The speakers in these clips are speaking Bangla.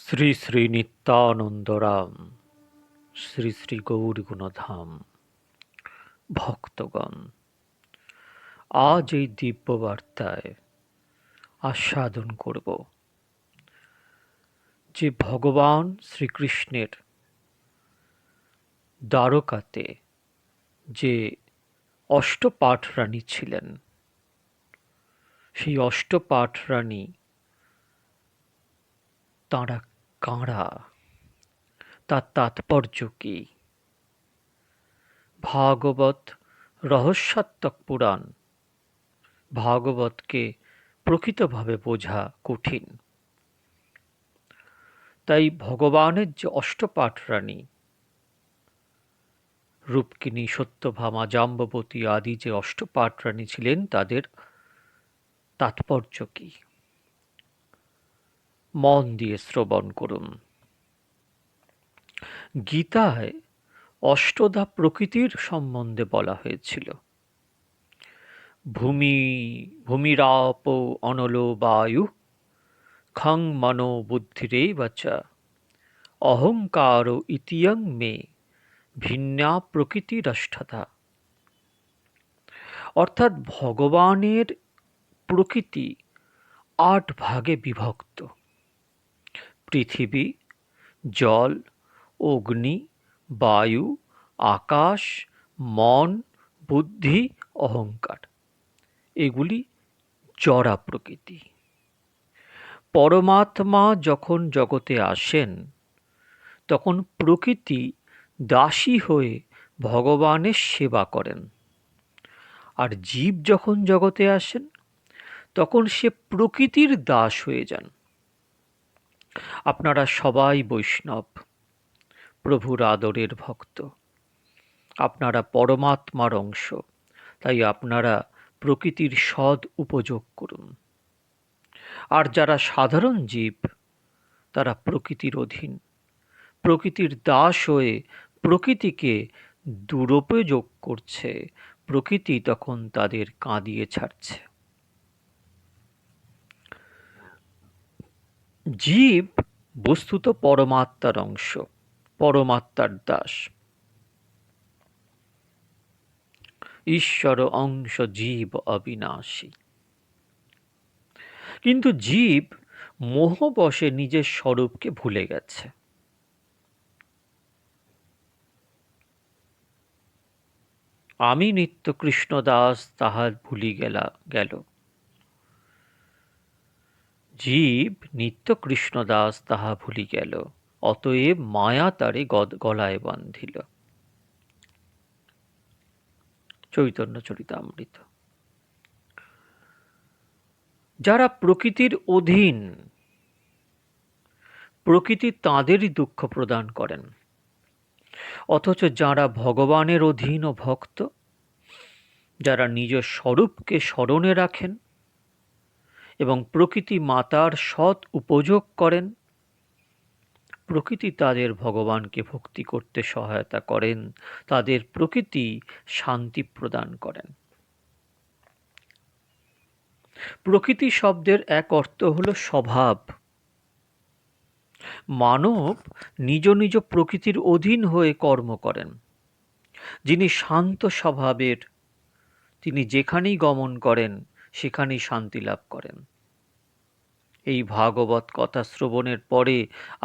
শ্রী শ্রী নিত্যানন্দরাম, শ্রী শ্রী গৌরগুণধাম, ভক্তগণ, আজ এই দিব্য বার্তায় আস্বাদন করব যে ভগবান শ্রীকৃষ্ণের দ্বারকাতে যে অষ্টপাঠ রানী ছিলেন, সেই অষ্টপাঠ রানী তাঁরা কাঁরা, তার তাৎপর্য কি? ভাগবত রহস্যাত্মক পুরাণ, ভাগবতকে প্রকৃতভাবে বোঝা কঠিন। তাই ভগবানের যে অষ্টপাঠ রানী রূপকিনী, সত্যভামা, জাম্ববতী আদি যে অষ্টপাঠ রানী ছিলেন, তাদের তাৎপর্য কি? মন দিয়ে শ্রবণ করুন। গীতায় অষ্টধা প্রকৃতির সম্বন্ধে বলা হয়েছিল। ভূমিরাপ অনলো বায়ু খং মনো বুদ্ধিরেব চ অহংকার ইতিয়ং মে ভিন্না প্রকৃতিরষ্টাধা। অর্থাৎ ভগবানের প্রকৃতি ৮ ভাগে বিভক্ত: পৃথিবী, জল, অগ্নি, বায়ু, আকাশ, মন, বুদ্ধি, অহংকার। এগুলি জড়া প্রকৃতি। পরমাত্মা যখন জগতে আসেন, তখন প্রকৃতি দাসী হয়ে ভগবানের সেবা করেন। আর জীব যখন জগতে আসেন, তখন সে প্রকৃতির দাস হয়ে যান। আপনারা সবাই বৈষ্ণব, প্রভুর আদরের ভক্ত। আপনারা পরমাত্মার অংশ, তাই আপনারা প্রকৃতির সদ উপযোগ করুন। আর যারা সাধারণ জীব, তারা প্রকৃতির অধীন, প্রকৃতির দাস হয়ে প্রকৃতিকে দুরুপযোগ করছে। প্রকৃতি তখন তাদের কাঁদিয়ে ছাড়ছে। জীব বস্তুত পরমাত্মার অংশ, পরমাত্মার দাস। ঈশ্বর অংশ জীব অবিনাশী। কিন্তু জীব মোহবশে নিজের স্বরূপকে ভুলে গেছে। আমি নিত্য কৃষ্ণদাস তাহা ভুলি গেল। জীব নিত্য কৃষ্ণদাস তাহা ভুলি গেল, অতএব মায়া তারে গলায় বান্ধিল। চৈতন্য চরিতামৃত। যারা প্রকৃতির অধীন, প্রকৃতি তাঁদেরই দুঃখ প্রদান করেন। অথচ যারা ভগবানের অধীন ও ভক্ত, যারা নিজ স্বরূপকে স্মরণে রাখেন এবং প্রকৃতি মাতার সৎ উপযোগ করেন, প্রকৃতি তাদের ভগবানকে ভক্তি করতে সহায়তা করেন, তাদের প্রকৃতি শান্তি প্রদান করেন। প্রকৃতি শব্দের এক অর্থ হল স্বভাব। মানব নিজ নিজ প্রকৃতির অধীন হয়ে কর্ম করেন। যিনি শান্ত স্বভাবের, তিনি যেখানেই গমন করেন সেখানেই শান্তি লাভ করেন। এই ভাগবত কথা শ্রবণের পরে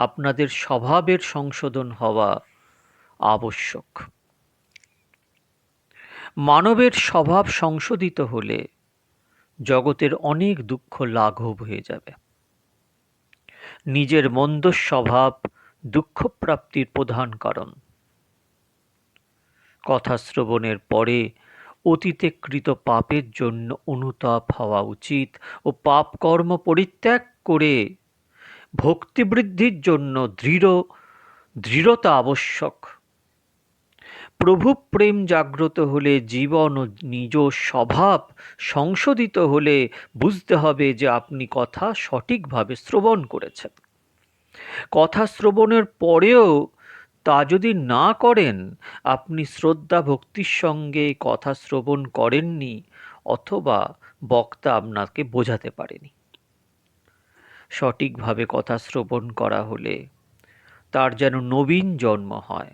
আপনাদের স্বভাবের সংশোধন হওয়া আবশ্যক। মানবের স্বভাব সংশোধিত হলে জগতের অনেক দুঃখ লাঘব হয়ে যাবে। নিজের মন্দ স্বভাব দুঃখ প্রাপ্তির প্রধান কারণ। কথা শ্রবণের পরে অতীতে কৃত পাপের জন্য অনুতাপ হওয়া উচিত ও পাপ কর্ম পরিত্যাগ করে ভক্তি বৃদ্ধির জন্য দৃঢ়তা আবশ্যক। প্রভু প্রেম জাগ্রত হলে, জীবন ও নিজ স্বভাব সংশোধিত হলে বুঝতে হবে যে আপনি কথা সঠিকভাবে শ্রবণ করেছেন। কথা শ্রবণের পরেও তা যদি না করেন, আপনি শ্রদ্ধা ভক্তির সঙ্গে কথা শ্রবণ করেননি, অথবা বক্তা আপনাকে বোঝাতে পারেনি। সঠিকভাবে কথা শ্রবণ করা হলে তার যেন নবীন জন্ম হয়,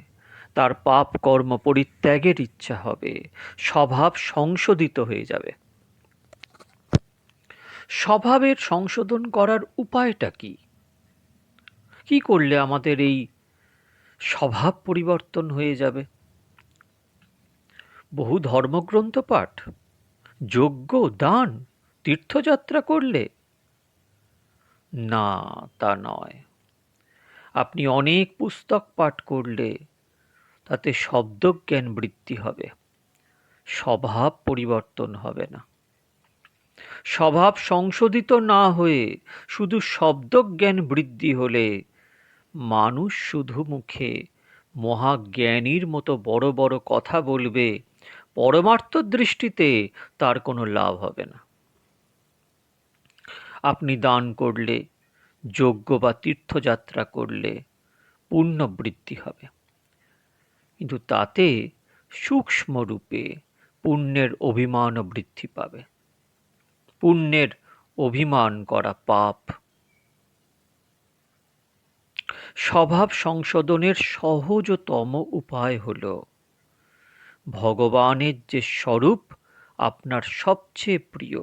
তার পাপ কর্ম পরিত্যাগের ইচ্ছা হবে, স্বভাব সংশোধিত হয়ে যাবে। স্বভাবের সংশোধন করার উপায়টা কি? কি করলে আমাদের এই স্বভাব পরিবর্তন হয়ে যাবে? বহু ধর্মগ্রন্থ পাঠ, যজ্ঞ, দান, তীর্থযাত্রা করলে? না, তা নয়। আপনি অনেক পুস্তক পাঠ করলে তাতে শব্দজ্ঞান বৃদ্ধি হবে, স্বভাব পরিবর্তন হবে না। স্বভাব সংশোধিত না হয়ে শুধু শব্দজ্ঞান বৃদ্ধি হলে মানুষ শুধু মুখে মহাজ্ঞানীর মতো বড় বড় কথা বলবে, পরমার্থ দৃষ্টিতে তার কোনো লাভ হবে না। আপনি দান করলে, যজ্ঞ বা তীর্থযাত্রা করলে পুণ্য বৃদ্ধি হবে, কিন্তু তাতে সূক্ষ্ম রূপে পুণ্যের অভিমান বৃদ্ধি পাবে। পুণ্যের অভিমান করা পাপ। স্বভাব সংশোধনের সহজতম উপায় হল ভগবানের যে স্বরূপ আপনার সবচেয়ে প্রিয়,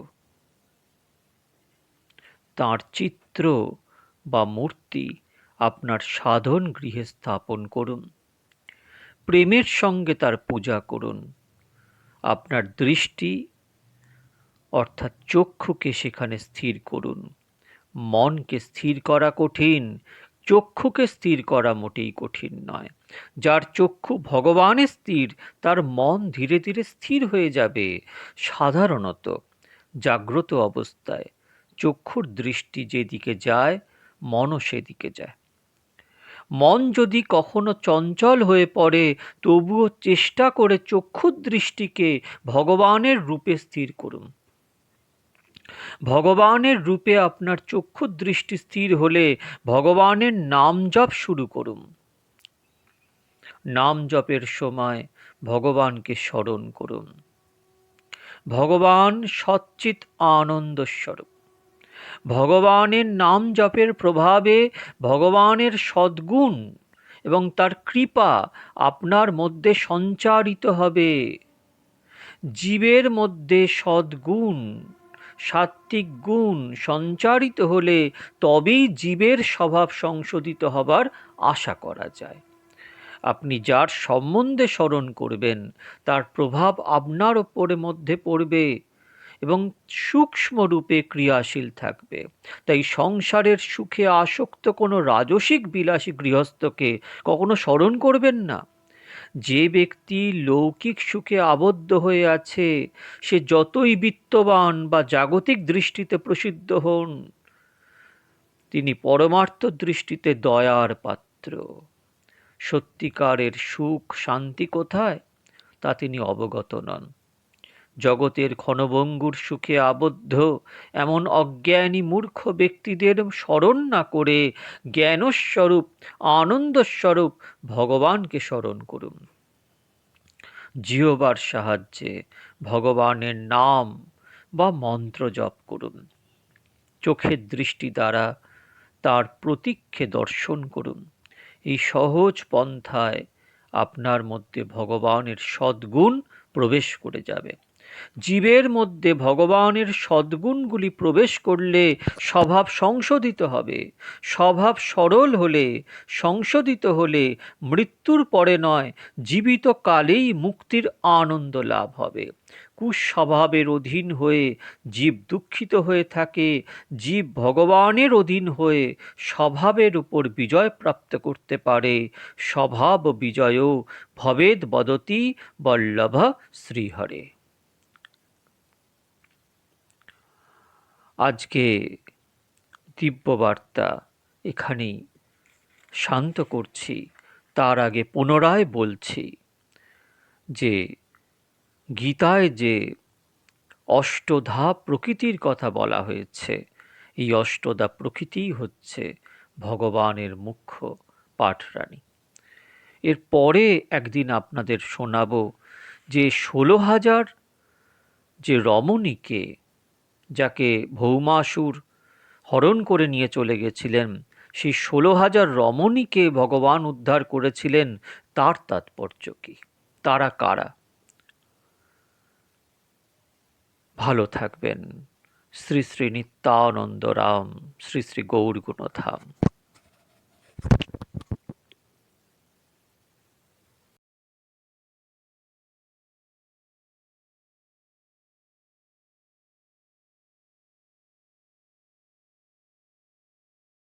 তাঁর চিত্র বা মূর্তি আপনার সাধন গৃহে স্থাপন করুন। প্রেমের সঙ্গে তার পূজা করুন। আপনার দৃষ্টি অর্থাৎ চক্ষুকে সেখানে স্থির করুন। মনকে স্থির করা কঠিন, চক্ষুকে স্থির করা মোটেই কঠিন নয়। যার চক্ষু ভগবানে স্থির, তার মন ধীরে ধীরে স্থির হয়ে যাবে। সাধারণত জাগ্রত অবস্থায় চক্ষুর দৃষ্টি যেদিকে যায়, মনও সেদিকে যায়। মন যদি কখনো চঞ্চল হয়ে পড়ে, তবুও চেষ্টা করে চক্ষুর দৃষ্টিকে ভগবানের রূপে স্থির করুন। ভগবানের রূপে আপনার চক্ষুর দৃষ্টি স্থির হলে ভগবানের নাম জপ শুরু করুন। নাম জপের সময় ভগবানকে স্মরণ করুন। ভগবান সচ্চিৎ আনন্দ স্বরূপ। ভগবানের নাম জপের প্রভাবে ভগবানের সদ্গুণ এবং তার কৃপা আপনার মধ্যে সঞ্চারিত হবে। জীবের মধ্যে সদ্গুণ, সাত্ত্বিক গুণ সঞ্চারিত হলে তবেই জীবের স্বভাব সংশোধিত হবার আশা করা যায়। আপনি যার সম্বন্ধে স্মরণ করবেন, তার প্রভাব আপনার মধ্যে পড়বে এবং সূক্ষ্ম রূপে ক্রিয়াশীল থাকবে। তাই সংসারের সুখে আসক্ত কোনো রাজসিক বিলাসী গৃহস্থকে কখনো স্মরণ করবেন না। যে ব্যক্তি লৌকিক সুখে আবদ্ধ হয়ে আছে, সে যতই বিত্তবান বা জাগতিক দৃষ্টিতে প্রসিদ্ধ হন, তিনি পরমার্থ দৃষ্টিতে দয়ার পাত্র। সত্যিকারের সুখ শান্তি কোথায়, তা তিনি অবগত নন। জগতের ক্ষণভঙ্গুর সুখে আবদ্ধ এমন অজ্ঞানী মূর্খ ব্যক্তিদের স্মরণ না করে জ্ঞানস্বরূপ আনন্দস্বরূপ ভগবানকে স্মরণ করুন। জিহ্বার সাহায্যে ভগবানের নাম বা মন্ত্র জপ করুন। চোখের দৃষ্টি দ্বারা তার প্রতীককে দর্শন করুন। এই সহজ পন্থায় আপনার মধ্যে ভগবানের সদ্গুণ প্রবেশ করে যাবে। জীবের মধ্যে ভগবানের সদ্গুণগুলি প্রবেশ করলে স্বভাব সংশোধিত হবে। স্বভাব সরল হলে, সংশোধিত হলে মৃত্যুর পরে নয়, জীবিত কালেই মুক্তির আনন্দ লাভ হবে। কুস্বভাবের অধীন হয়ে জীব দুঃখিত হয়ে থাকে। জীব ভগবানের অধীন হয়ে স্বভাবের উপর বিজয় প্রাপ্ত করতে পারে। স্বভাব বিজয়ও ভবেদ বদতি বল্লভ শ্রীহরে। আজকে দিব্যবার্তা এখানেই শান্ত করছি। তার আগে পুনরায় বলছি যে গীতায় যে অষ্টধা প্রকৃতির কথা বলা হয়েছে, এই অষ্টধা প্রকৃতিই হচ্ছে ভগবানের মুখ্য পাঠরানী। এর পরে একদিন আপনাদের শোনাব যে 16,000 যে রমণীকে, যাকে ভৌমাসুর হরণ করে নিয়ে চলে গেছিলেন, সেই ১৬,০০০ রমণীকে ভগবান উদ্ধার করেছিলেন, তার তাৎপর্য কি? তারা কারা? ভালো থাকবেন। শ্রী শ্রী নিত্যানন্দ রাম, শ্রী শ্রী গৌর গুণধাম।